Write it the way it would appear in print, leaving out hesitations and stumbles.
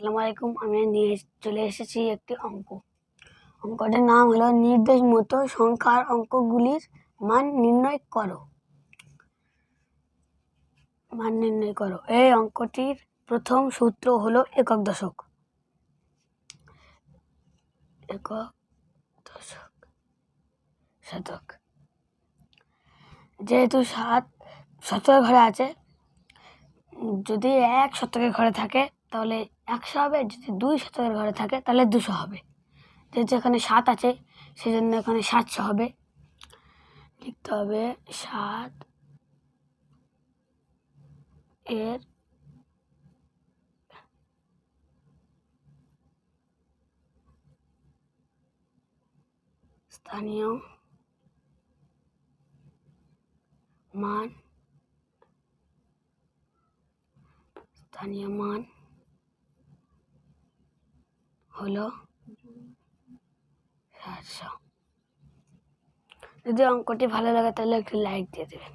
আসসালামু আলাইকুম। আমি নিয়ে চলে এসেছি একটি অঙ্ক। অঙ্কটির নাম হলো নির্দেশ মতো সংখ্যার অঙ্কগুলির মান নির্ণয় করো। এই অঙ্কটির প্রথম সূত্র হলো একক দশক। একক দশক শতক। যেহেতু 7 শতকের ঘরে আছে, যদি 1 শতকের ঘরে থাকে তাহলে 100 হবে, যদি 2 শতকের ঘরে থাকে তাহলে 200 হবে। যেহেতু এখানে 7 আছে সেজন্য এখানে 700 হবে। লিখতে হবে 7 এর স্থানীয় মান হলো 700। যদি অঙ্কটি ভালো লাগে তাহলে একটি লাইক দিয়ে দেবেন।